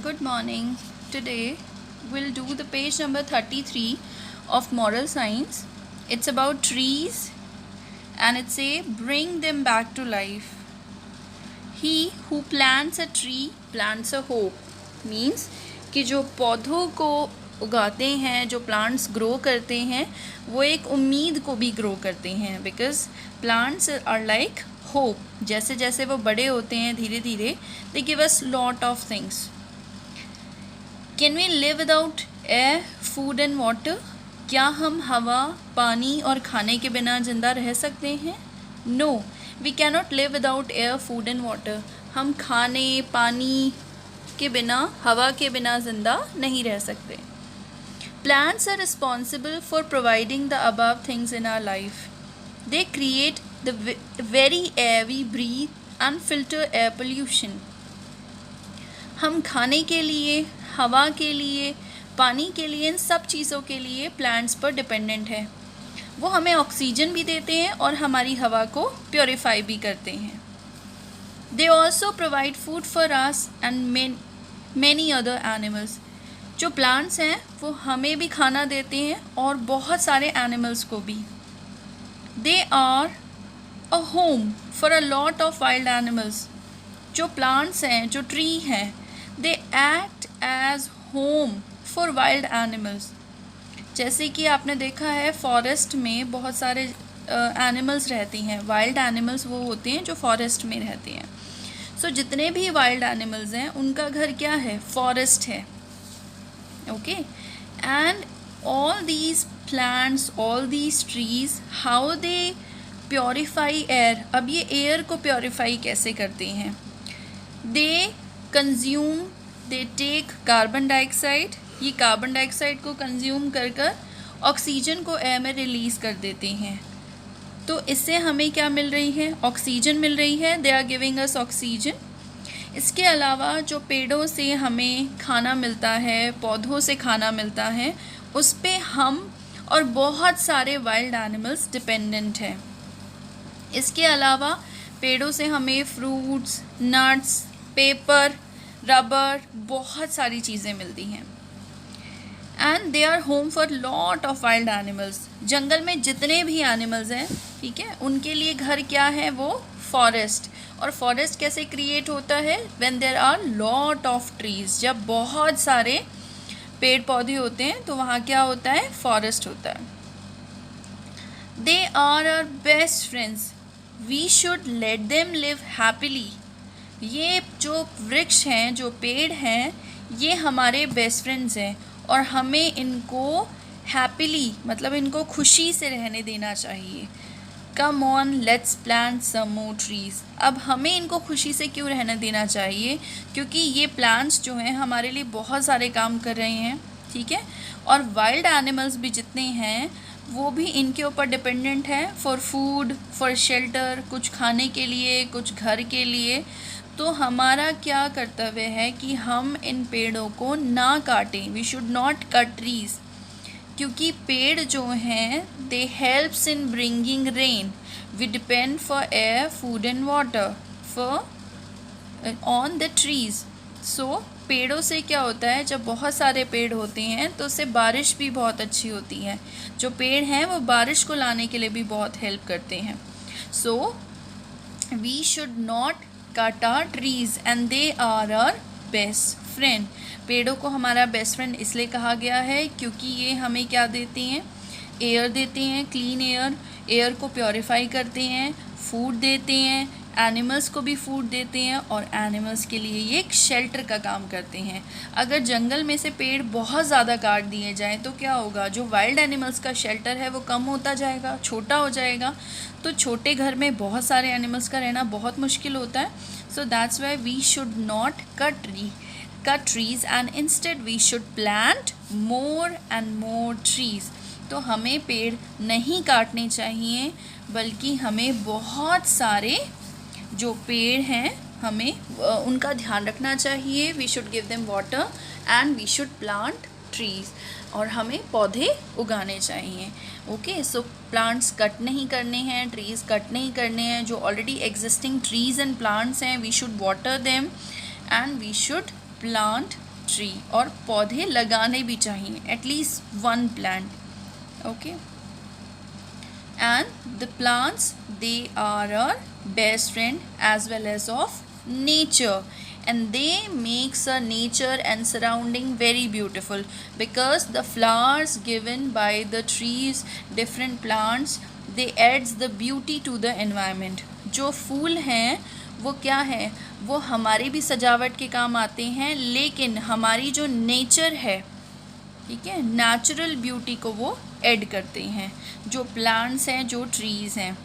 Good morning. Today we'll do the page number 33 of moral science. It's about trees and it's a bring them back to life. He who plants a tree plants a hope. Means कि जो पौधों को उगाते हैं, जो plants grow करते हैं, वो एक उम्मीद को भी ग्रो करते हैं. Because plants are like hope. जैसे जैसे वो बड़े होते हैं धीरे धीरे they give us lot of things. Can we live without air, food and water? क्या हम हवा, पानी और खाने के बिना ज़िंदा रह सकते हैं? No, we can not live without air, food and water. हम खाने, पानी के बिना, हवा के बिना ज़िंदा नहीं रह सकते. Plants are responsible for providing the above things in our life. They create the very air we breathe and filter air pollution. हम खाने के लिए, हवा के लिए, पानी के लिए, इन सब चीज़ों के लिए प्लांट्स पर डिपेंडेंट है. वो हमें ऑक्सीजन भी देते हैं और हमारी हवा को प्योरीफाई भी करते हैं. They also provide food for us and many other animals. जो प्लांट्स हैं वो हमें भी खाना देते हैं और बहुत सारे एनिमल्स को भी. They are a home for a lot of wild animals. जो प्लांट्स हैं, जो ट्री हैं, they act as home for wild animals. जैसे कि आपने देखा है फॉरेस्ट में बहुत सारे एनिमल्स रहती हैं. वाइल्ड एनिमल्स वो होते हैं जो फॉरेस्ट में रहते हैं. सो जितने भी वाइल्ड एनिमल्स हैं उनका घर क्या है? फॉरेस्ट है. Okay, and all these plants, all these trees, how they purify air. अब ये air को purify कैसे करते हैं? They consume, they take carbon dioxide. ये कार्बन डाइऑक्साइड को कंज्यूम कर कर ऑक्सीजन को एयर में रिलीज़ कर देते हैं. तो इससे हमें क्या मिल रही है? ऑक्सीजन मिल रही है. They are giving us oxygen. इसके अलावा जो पेड़ों से हमें खाना मिलता है, पौधों से खाना मिलता है, उस पे हम और बहुत सारे वाइल्ड एनिमल्स डिपेंडेंट हैं. इसके अलावा पेड़ों से हमें फ्रूट्स, नट्स, पेपर, रबर, बहुत सारी चीज़ें मिलती हैं. And they are home for lot of wild animals. जंगल में जितने भी एनिमल्स हैं, ठीक है, उनके लिए घर क्या है? वो फॉरेस्ट. और फॉरेस्ट कैसे क्रिएट होता है? When there are lot of trees. जब बहुत सारे पेड़ पौधे होते हैं तो वहाँ क्या होता है? फॉरेस्ट होता है. They are our best friends. We should let them live happily. ये जो वृक्ष हैं, जो पेड़ हैं, ये हमारे बेस्ट फ्रेंड्स हैं और हमें इनको हैप्पीली, मतलब इनको खुशी से रहने देना चाहिए. Come on, let's plant some more trees. अब हमें इनको खुशी से क्यों रहने देना चाहिए? क्योंकि ये प्लांट्स जो हैं हमारे लिए बहुत सारे काम कर रहे हैं, ठीक है. और वाइल्ड एनिमल्स भी जितने हैं वो भी इनके ऊपर डिपेंडेंट है फॉर फूड, फॉर शेल्टर, कुछ खाने के लिए, कुछ घर के लिए. तो हमारा क्या कर्तव्य है कि हम इन पेड़ों को ना काटें. We should not cut trees. क्योंकि पेड़ जो हैं they helps in bringing rain. We depend for air, food and water for on the trees. So पेड़ों से क्या होता है? जब बहुत सारे पेड़ होते हैं तो उससे बारिश भी बहुत अच्छी होती है. जो पेड़ हैं वो बारिश को लाने के लिए भी बहुत हेल्प करते हैं. So we should not cut our trees and they are our best friend. पेड़ों को हमारा बेस्ट फ्रेंड इसलिए कहा गया है क्योंकि ये हमें क्या देते हैं? एयर देते हैं, क्लीन एयर. एयर को प्योरीफाई करते हैं, फूड देते हैं, एनिमल्स को भी फूड देते हैं और एनिमल्स के लिए ये एक शेल्टर का काम करते हैं. अगर जंगल में से पेड़ बहुत ज़्यादा काट दिए जाएं तो क्या होगा? जो वाइल्ड एनिमल्स का शेल्टर है वो कम होता जाएगा, छोटा हो जाएगा. तो छोटे घर में बहुत सारे एनिमल्स का रहना बहुत मुश्किल होता है. So that's why we should not cut trees and instead we should plant more and more trees. तो हमें पेड़ नहीं काटने चाहिए बल्कि हमें बहुत सारे जो पेड़ हैं हमें उनका ध्यान रखना चाहिए. We should give them water and we should plant trees. और हमें पौधे उगाने चाहिए. ओके, सो प्लांट्स कट नहीं करने हैं, ट्रीज़ कट नहीं करने हैं. जो already existing trees and plants हैं we should water them and we should plant tree, और पौधे लगाने भी चाहिए, at least one plant. Okay. And the plants, they are our best friend as well as of nature, and they makes a nature and surrounding very beautiful, because the flowers given by the trees, different plants, they adds the beauty to the environment. जो फूल हैं वो क्या है, वो हमारी भी सजावट के काम आते हैं, लेकिन हमारी जो नेचर है, ठीक है, नेचुरल ब्यूटी को वो ऐड करते हैं, जो प्लांट्स हैं, जो ट्रीज़ हैं.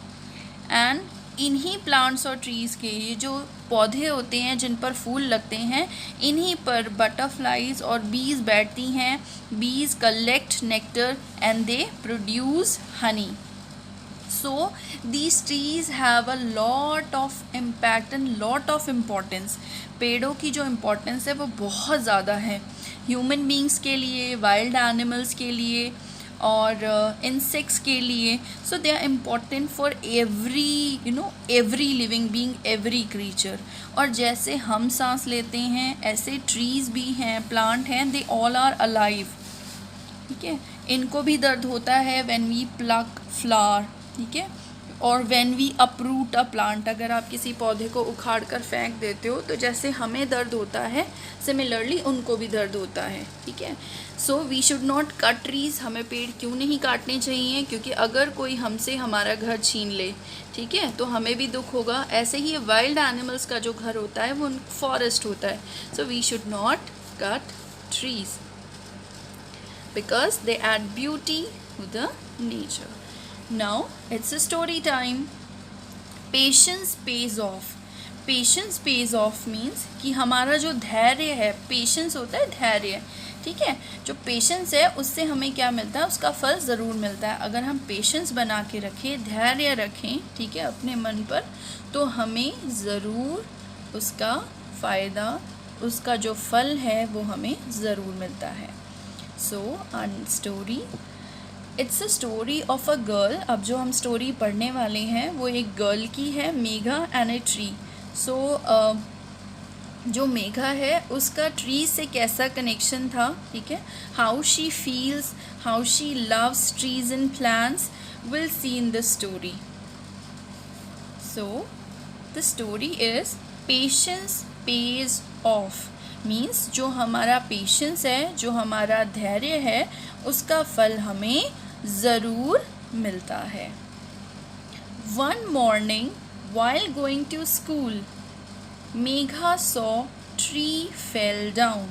एंड इन्हीं प्लांट्स और ट्रीज़ के ये जो पौधे होते हैं जिन पर फूल लगते हैं, इन्हीं पर बटरफ्लाइज और बीज बैठती हैं. बीज collect nectar and they produce Honey. So these trees have a lot of impact and lot of importance. पेड़ों की जो इम्पोर्टेंस है वो बहुत ज़्यादा है, ह्यूमन बींग्स के लिए, वाइल्ड एनिमल्स के लिए और इंसेक्ट्स के लिए. So they are important for every living being, every creature. और जैसे हम सांस लेते हैं ऐसे ट्रीज़ भी हैं, प्लांट हैं, दे ऑल आर अलाइव. ठीक है, इनको भी दर्द होता है व्हेन वी प्लक फ्लावर. ठीक है, और when we uproot a plant, अगर आप किसी पौधे को उखाड़ कर फेंक देते हो तो जैसे हमें दर्द होता है, सिमिलरली उनको भी दर्द होता है. ठीक है, so we should not cut trees. हमें पेड़ क्यों नहीं काटने चाहिए, क्योंकि अगर कोई हमसे हमारा घर छीन ले, ठीक है, तो हमें भी दुख होगा. ऐसे ही वाइल्ड एनिमल्स का जो घर होता है वो फॉरेस्ट होता है. So we should not cut trees because they add beauty to the nature. Now it's a story time. Patience pays off. Patience pays off means कि हमारा जो धैर्य है, पेशेंस होता है धैर्य, ठीक है, जो पेशेंस है उससे हमें क्या मिलता है, उसका फल ज़रूर मिलता है. अगर हम पेशेंस बना के रखें, धैर्य रखें, ठीक है, अपने मन पर, तो हमें ज़रूर उसका फ़ायदा, उसका जो फल है वो हमें ज़रूर मिलता है. So story, it's a story of a girl. अब जो हम स्टोरी पढ़ने वाले हैं वो एक गर्ल की है, मेघा एंड ए ट्री. सो जो मेघा है उसका ट्री से कैसा कनेक्शन था, ठीक है, how she feels, how she loves trees and plants, will see in the story. So the story is patience page of. Means जो हमारा पेशेंस है, जो हमारा धैर्य है, उसका फल हमें ज़रूर मिलता है. One morning while going to school, Megha saw tree fell down.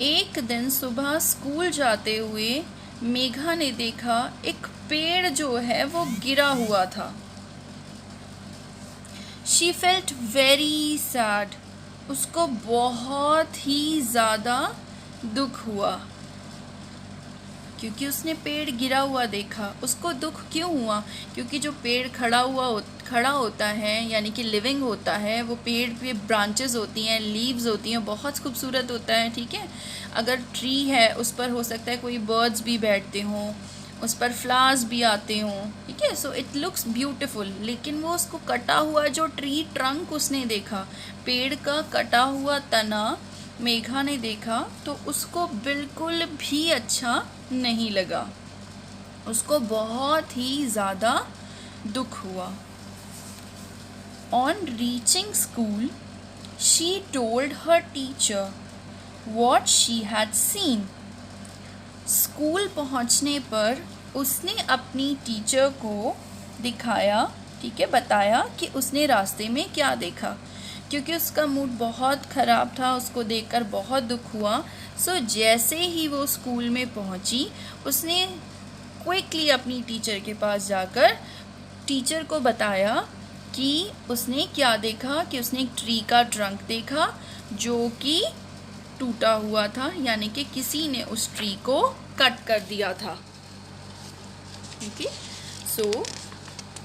एक दिन सुबह स्कूल जाते हुए मेघा ने देखा एक पेड़ जो है वो गिरा हुआ था. She felt very sad. उसको बहुत ही ज़्यादा दुख हुआ क्योंकि उसने पेड़ गिरा हुआ देखा. उसको दुख क्यों हुआ, क्योंकि जो पेड़ खड़ा होता है, यानी कि लिविंग होता है, वो पेड़ पे ब्रांचेस होती हैं, लीव्स होती हैं, बहुत खूबसूरत होता है. ठीक है, अगर ट्री है उस पर हो सकता है कोई बर्ड्स भी बैठते हों, उस पर फ्लावर्स भी आते हों. ठीक है, सो इट लुक्स ब्यूटीफुल. लेकिन वो उसको कटा हुआ जो ट्री ट्रंक उसने देखा, पेड़ का कटा हुआ तना मेघा ने देखा, तो उसको बिल्कुल भी अच्छा नहीं लगा. उसको बहुत ही ज़्यादा दुख हुआ. On reaching school she told her teacher what she had seen. School पहुंचने पर उसने अपनी टीचर को दिखाया, ठीक है, बताया कि उसने रास्ते में क्या देखा, क्योंकि उसका मूड बहुत ख़राब था, उसको देखकर बहुत दुख हुआ. सो जैसे ही वो स्कूल में पहुंची, उसने क्विकली अपनी टीचर के पास जाकर टीचर को बताया कि उसने क्या देखा, कि उसने एक ट्री का ट्रंक देखा जो कि टूटा हुआ था, यानी कि किसी ने उस ट्री को कट कर दिया था. ठीक है, सो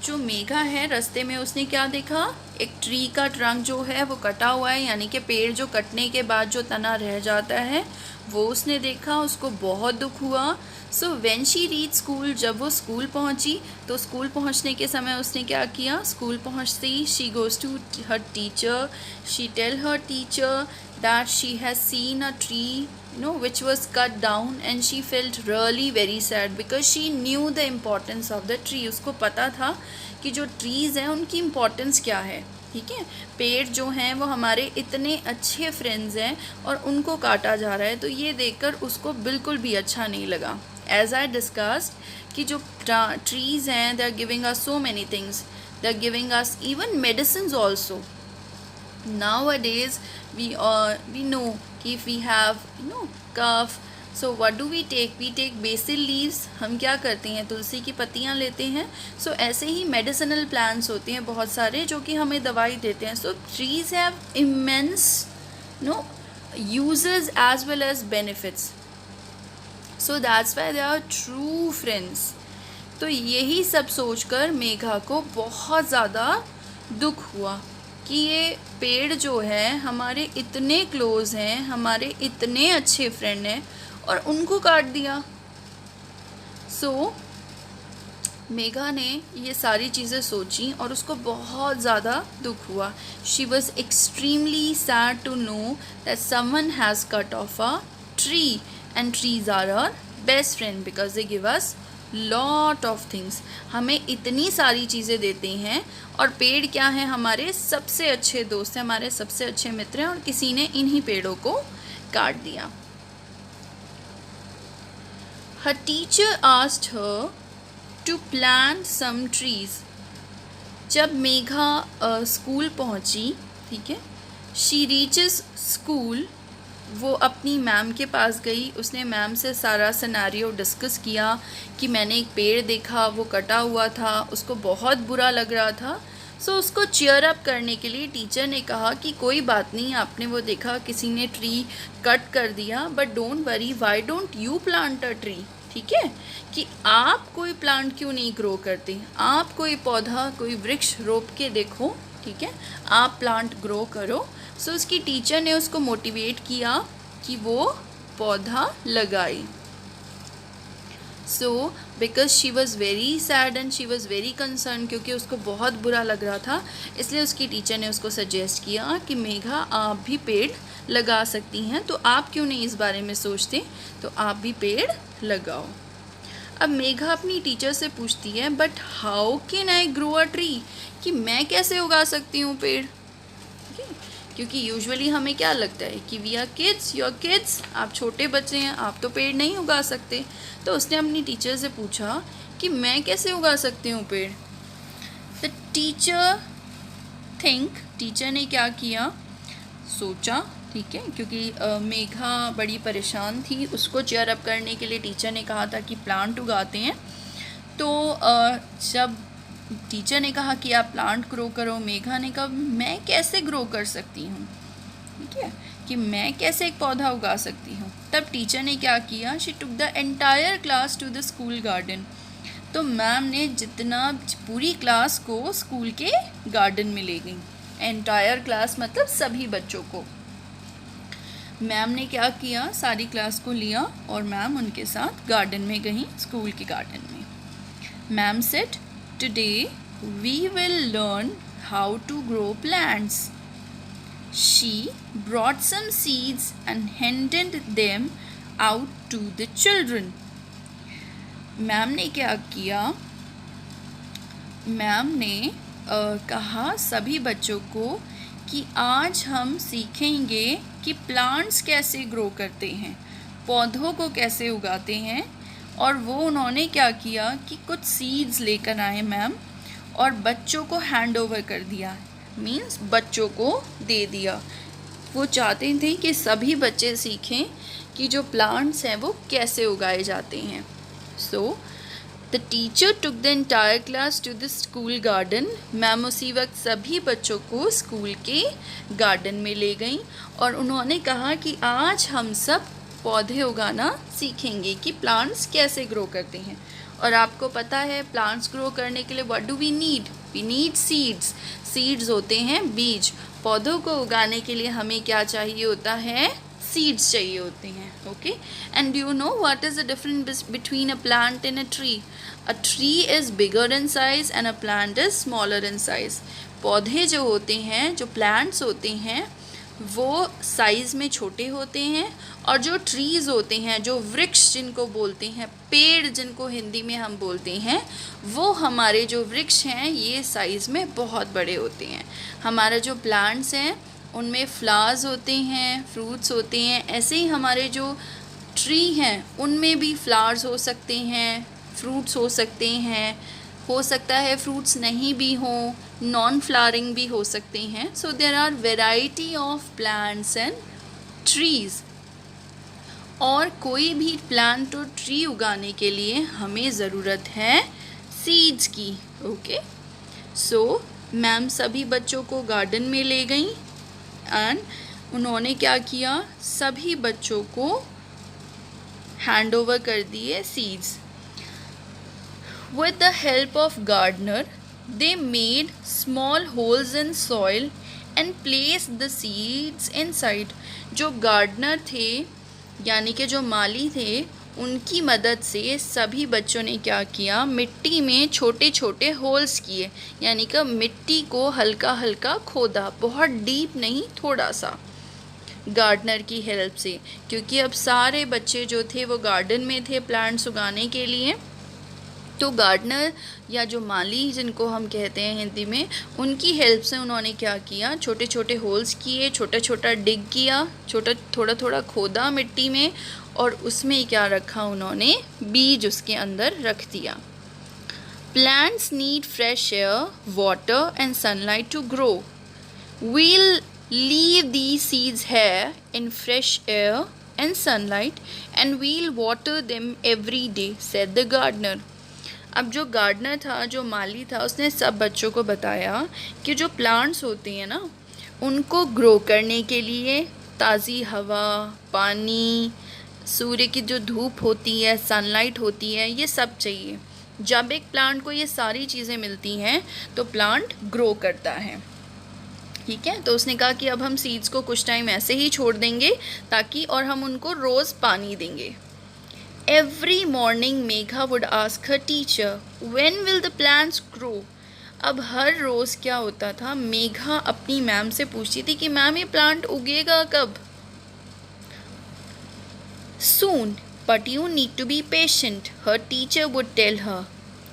जो मेघा है रास्ते में उसने क्या देखा, एक ट्री का ट्रंक जो है वो कटा हुआ है, यानी कि पेड़ जो कटने के बाद जो तना रह जाता है वो उसने देखा. उसको बहुत दुख हुआ. So when she reach school, जब वो स्कूल पहुंची, तो स्कूल पहुंचने के समय उसने क्या किया, स्कूल पहुंचते ही she goes to her teacher, she tell her teacher that she has seen a tree, which was cut down, and she felt really very sad because she knew the importance of the tree. उसको पता था कि जो trees हैं उनकी importance क्या है. ठीक है, पेड़ जो हैं वो हमारे इतने अच्छे फ्रेंड्स हैं और उनको काटा जा रहा है, तो ये देखकर उसको बिल्कुल भी अच्छा नहीं लगा. एज आई डिस्कस्ड कि जो ट्रीज़ हैं, they are giving us so many things, they are giving us even medicine also. Nowadays we know if we have cough, so what do we take? We take basil leaves. हम क्या करते हैं, तुलसी की पत्तियाँ लेते हैं. So ऐसे ही medicinal plants होते हैं बहुत सारे जो कि हमें दवाई देते हैं. So trees have immense uses as well as benefits. So that's why they are true friends. तो यही सब सोचकर मेघा को बहुत ज़्यादा दुख हुआ कि ये पेड़ जो है हमारे इतने क्लोज हैं, हमारे इतने अच्छे फ्रेंड हैं, और उनको काट दिया. सो मेघा ने ये सारी चीज़ें सोची और उसको बहुत ज़्यादा दुख हुआ. She was extremely sad to know that someone has cut off a tree, and trees are our best friend because they give us lot of things. हमें इतनी सारी चीज़ें देते हैं, और पेड़ क्या हैं, हमारे सबसे अच्छे दोस्त हैं, हमारे सबसे अच्छे मित्र हैं, और किसी ने इन्हीं पेड़ों को काट दिया. Her teacher asked her to plant some trees. जब मेघा स्कूल पहुंची, ठीक है, शी रीचेस स्कूल, वो अपनी मैम के पास गई. उसने मैम से सारा सिनेरियो डिस्कस किया कि मैंने एक पेड़ देखा, वो कटा हुआ था, उसको बहुत बुरा लग रहा था. सो उसको चीयर अप करने के लिए टीचर ने कहा कि कोई बात नहीं, आपने वो देखा किसी ने ट्री कट कर दिया, but don't worry, why don't you plant a tree. ठीक है, कि आप कोई प्लांट क्यों नहीं ग्रो करते, आप कोई पौधा, कोई वृक्ष रोप के देखो. ठीक है, आप प्लांट ग्रो करो. सो उसकी टीचर ने उसको मोटिवेट किया कि वो पौधा लगाए. So because she was very sad and she was very concern, क्योंकि उसको बहुत बुरा लग रहा था, इसलिए उसकी टीचर ने उसको सजेस्ट किया कि मेघा आप भी पेड़ लगा सकती हैं, तो आप क्यों नहीं इस बारे में सोचते, तो आप भी पेड़ लगाओ. अब मेघा अपनी टीचर से पूछती है, but how can I grow a tree, कि मैं कैसे उगा सकती हूँ पेड़. क्योंकि यूजुअली हमें क्या लगता है कि we are kids, you are kids, आप छोटे बच्चे हैं, आप तो पेड़ नहीं उगा सकते. तो उसने अपनी टीचर से पूछा कि मैं कैसे उगा सकती हूँ पेड़. द टीचर ने क्या किया, सोचा. ठीक है, क्योंकि मेघा बड़ी परेशान थी, उसको चीयर अप करने के लिए टीचर ने कहा था कि प्लांट उगाते हैं. तो जब टीचर ने कहा कि आप प्लांट ग्रो करो, मेघा ने कहा मैं कैसे ग्रो कर सकती हूँ. ठीक है, कि मैं कैसे एक पौधा उगा सकती हूँ. तब टीचर ने क्या किया, she took the entire class to the school garden. तो मैम ने पूरी क्लास को स्कूल के गार्डन में ले गई. एंटायर क्लास मतलब सभी बच्चों को. मैम ने क्या किया, सारी क्लास को लिया और मैम उनके साथ गार्डन में गई, स्कूल के गार्डन में. Ma'am said, today we will learn how to grow plants. She brought some seeds and handed them out to the children. Ma'am ने क्या किया, मैम ने कहा सभी बच्चों को कि आज हम सीखेंगे कि प्लांट्स कैसे ग्रो करते हैं, पौधों को कैसे उगाते हैं. और वो उन्होंने क्या किया कि कुछ सीड्स लेकर आए मैम, और बच्चों को हैंड ओवर कर दिया, मीन्स बच्चों को दे दिया. वो चाहते थे कि सभी बच्चे सीखें कि जो प्लांट्स हैं वो कैसे उगाए जाते हैं. So the teacher took the entire class to the school garden. Ma'am उसी वक्त सभी बच्चों को स्कूल के गार्डन में ले गई और उन्होंने कहा कि आज हम सब पौधे उगाना सीखेंगे कि प्लांट्स कैसे ग्रो करते हैं. और आपको पता है प्लांट्स ग्रो करने के लिए what do we need, we need seeds. Seeds होते हैं बीज. पौधों को उगाने के लिए हमें क्या चाहिए होता है, सीड्स चाहिए होते हैं. Okay, and do you know what is the difference between a plant and a tree. A tree is bigger in size and a plant is smaller in size. पौधे जो होते हैं, जो प्लांट्स होते हैं, वो साइज़ में छोटे होते हैं, और जो ट्रीज़ होते हैं, जो वृक्ष जिनको बोलते हैं, पेड़ जिनको हिंदी में हम बोलते हैं, वो हमारे जो वृक्ष हैं ये साइज़ में बहुत बड़े होते हैं। हमारा जो प्लांट्स हैं उनमें फ्लावर्स होते हैं, फ्रूट्स होते हैं, ऐसे ही हमारे जो ट्री हैं उनमें भी फ्लावर्स हो सकते हैं, फ्रूट्स हो सकते हैं, हो सकता है फ्रूट्स नहीं भी हों, नॉन फ्लावरिंग भी हो सकते हैं। So there are variety of plants and trees. और कोई भी प्लांट और ट्री उगाने के लिए हमें ज़रूरत है सीड्स की। ओके, सो मैम सभी बच्चों को गार्डन में ले गई एंड उन्होंने क्या किया, सभी बच्चों को हैंड ओवर कर दिए seeds. With the help of gardener, they made small holes in soil and placed the seeds inside. जो गार्डनर थे यानी कि जो माली थे, उनकी मदद से सभी बच्चों ने क्या किया, मिट्टी में छोटे छोटे होल्स किए, यानी कि मिट्टी को हल्का हल्का खोदा, बहुत डीप नहीं, थोड़ा सा, गार्डनर की हेल्प से। क्योंकि अब सारे बच्चे जो थे वो गार्डन में थे प्लांट्स उगाने के लिए, तो गार्डनर या जो माली जिनको हम कहते हैं हिंदी में, उनकी हेल्प से उन्होंने क्या किया, छोटे छोटे होल्स किए, छोटा छोटा डिग किया, थोड़ा थोड़ा खोदा मिट्टी में, और उसमें क्या रखा उन्होंने, बीज उसके अंदर रख दिया। Plants need fresh air, water and sunlight to grow. We'll leave these seeds here in fresh air and sunlight and we'll water them every day, said the gardener. अब जो गार्डनर था, जो माली था, उसने सब बच्चों को बताया कि जो प्लांट्स होते हैं ना, उनको ग्रो करने के लिए ताज़ी हवा, पानी, सूर्य की जो धूप होती है, सनलाइट होती है, ये सब चाहिए। जब एक प्लांट को ये सारी चीज़ें मिलती हैं तो प्लांट ग्रो करता है। ठीक है, तो उसने कहा कि अब हम सीड्स को कुछ टाइम ऐसे ही छोड़ देंगे ताकि, और हम उनको रोज़ पानी देंगे। Every morning Megha would ask her teacher, when will the plants grow. अब हर रोज़ क्या होता था, मेघा अपनी मैम से पूछती थी कि मैम ये प्लांट उगेगा कब। Soon but you need to be patient, her teacher would tell her.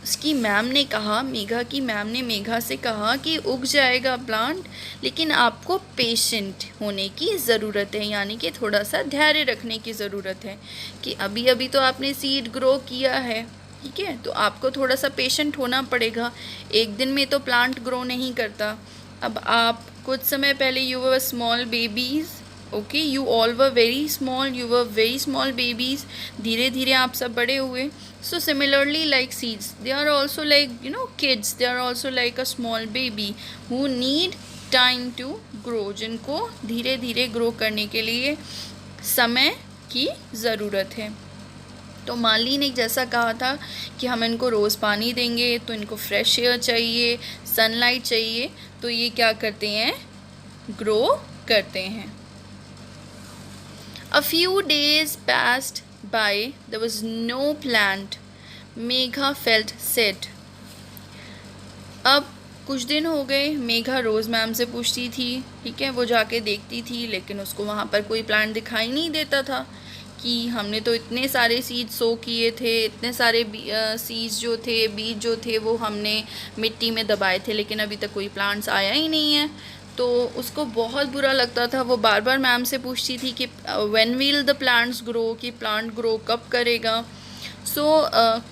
उसकी मैम ने कहा, मेघा की मैम ने मेघा से कहा कि उग जाएगा प्लांट, लेकिन आपको पेशेंट होने की ज़रूरत है, यानी कि थोड़ा सा धैर्य रखने की ज़रूरत है कि अभी अभी तो आपने सीड ग्रो किया है, ठीक है, तो आपको थोड़ा सा पेशेंट होना पड़ेगा। एक दिन में तो प्लांट ग्रो नहीं करता। अब आप कुछ समय पहले you were small babies, okay, you all were very small, you were very small babies, धीरे धीरे आप सब बड़े हुए। So similarly like seeds, they are also like, you know, kids, they are also like a small baby who need time to grow, जिनको धीरे धीरे grow करने के लिए समय की ज़रूरत है। तो माली ने जैसा कहा था कि हम इनको रोज़ पानी देंगे, तो इनको फ्रेश एयर चाहिए, सनलाइट चाहिए, तो ये क्या करते हैं, ग्रो करते हैं। A few days passed by, there was no plant. Megha felt sad. अब कुछ दिन हो गए, मेघा रोज़ मैम से पूछती थी, ठीक है, वो जाके देखती थी, लेकिन उसको वहाँ पर कोई प्लांट दिखाई नहीं देता था कि हमने तो इतने सारे सीड सो किए थे, इतने सारे सीड्स जो थे, बीज जो थे, वो हमने मिट्टी में दबाए थे, लेकिन अभी तक कोई प्लांट्स आया ही नहीं है। तो उसको बहुत बुरा लगता था, वो बार बार मैम से पूछती थी कि when will the plants grow, कि प्लांट ग्रो कब करेगा। सो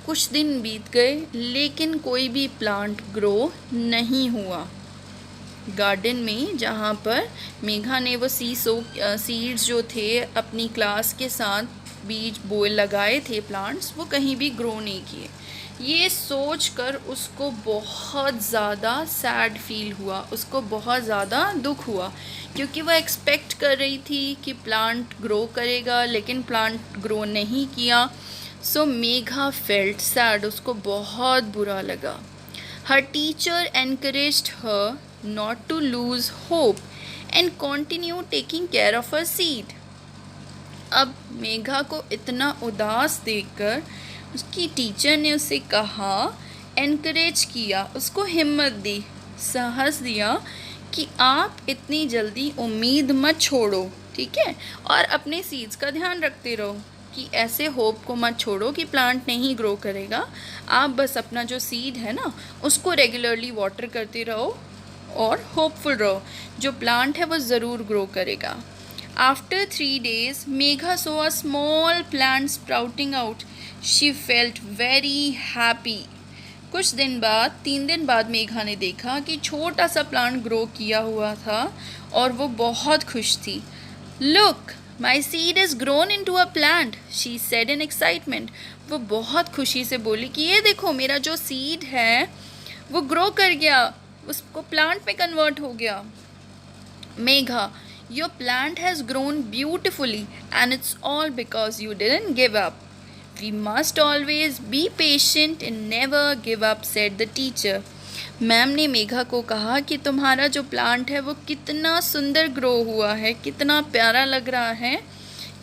कुछ दिन बीत गए, लेकिन कोई भी प्लांट ग्रो नहीं हुआ। गार्डन में जहाँ पर मेघा ने वो सीड्स जो थे अपनी क्लास के साथ बीज बोए लगाए थे प्लांट्स, वो कहीं भी ग्रो नहीं किए। ये सोचकर उसको बहुत ज़्यादा सैड फील हुआ, उसको बहुत ज़्यादा दुख हुआ, क्योंकि वह एक्सपेक्ट कर रही थी कि प्लांट ग्रो करेगा, लेकिन प्लांट ग्रो नहीं किया। सो मेघा फेल्ट सैड, उसको बहुत बुरा लगा। Her teacher encouraged her not to lose hope and continue taking care of her seed. अब मेघा को इतना उदास देखकर उसकी टीचर ने उसे कहा, एनकरेज किया, उसको हिम्मत दी, साहस दिया कि आप इतनी जल्दी उम्मीद मत छोड़ो, ठीक है, और अपने सीड्स का ध्यान रखते रहो कि ऐसे होप को मत छोड़ो कि प्लांट नहीं ग्रो करेगा। आप बस अपना जो सीड है ना उसको रेगुलरली वाटर करते रहो और होपफुल रहो, जो प्लांट है वो ज़रूर ग्रो करेगा। After 3 days, Megha saw a small plant sprouting out. She felt very happy. कुछ दिन बाद 3 दिन बाद मेघा ने देखा कि छोटा सा प्लांट ग्रो किया हुआ था और वो बहुत खुश थी। Look, my seed is grown into a plant, she said in excitement. वो बहुत खुशी से बोली कि ये देखो मेरा जो सीड है वो ग्रो कर गया, उसको प्लांट में कन्वर्ट हो गया। Megha, your plant has grown beautifully and it's all because you didn't give up. We must always be patient and never give up, said the teacher. Ma'am ने मेघा को कहा कि तुम्हारा जो प्लांट है वो कितना सुंदर ग्रो हुआ है, कितना प्यारा लग रहा है।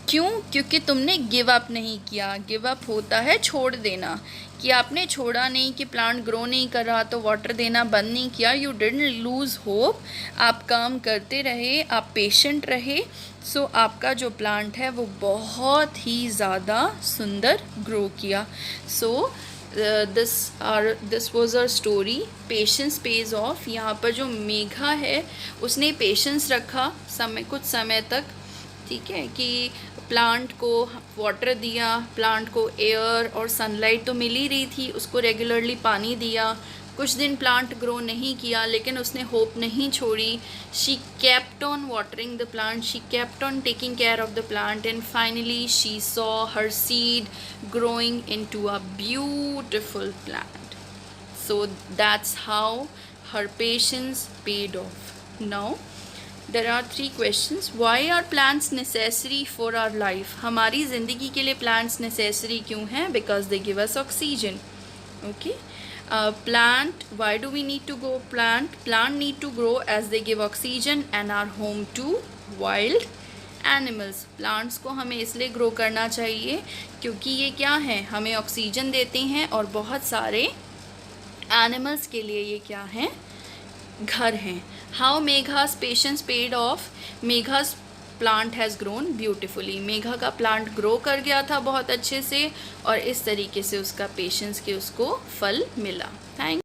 क्यों? क्योंकि तुमने गिव अप नहीं किया। गिव अप होता है छोड़ देना, कि आपने छोड़ा नहीं, कि प्लांट ग्रो नहीं कर रहा तो वाटर देना बंद नहीं किया। यू डिडंट लूज़ होप, आप काम करते रहे, आप पेशेंट रहे। सो आपका जो प्लांट है वो बहुत ही ज़्यादा सुंदर ग्रो किया। So this was a story, patience page of. यहाँ पर जो मेघा है उसने पेशेंस रखा कुछ समय तक, ठीक है, कि प्लांट को वाटर दिया, प्लांट को एयर और सनलाइट तो मिल ही रही थी, उसको रेगुलरली पानी दिया। कुछ दिन प्लांट ग्रो नहीं किया लेकिन उसने होप नहीं छोड़ी। She kept on watering the plant, she kept on taking care of the plant and finally she saw her seed growing into a beautiful plant. So that's how her patience paid off. Now there are 3 questions. Why are plants necessary for our life? हमारी ज़िंदगी के लिए plants necessary क्यों हैं? Because they give us oxygen. Okay. Plant, why do we need to grow plant? Plant need to grow as they give oxygen and are home to wild animals. Plants को हमें इसलिए grow करना चाहिए क्योंकि ये क्या हैं? हमें ऑक्सीजन देते हैं और बहुत सारे एनिमल्स के लिए ये क्या हैं? घर हैं. How Megha's patience paid off? Megha's plant has grown beautifully. Megha का प्लांट ग्रो कर गया था बहुत अच्छे से और इस तरीके से उसका पेशेंस के उसको फल मिला. थैंक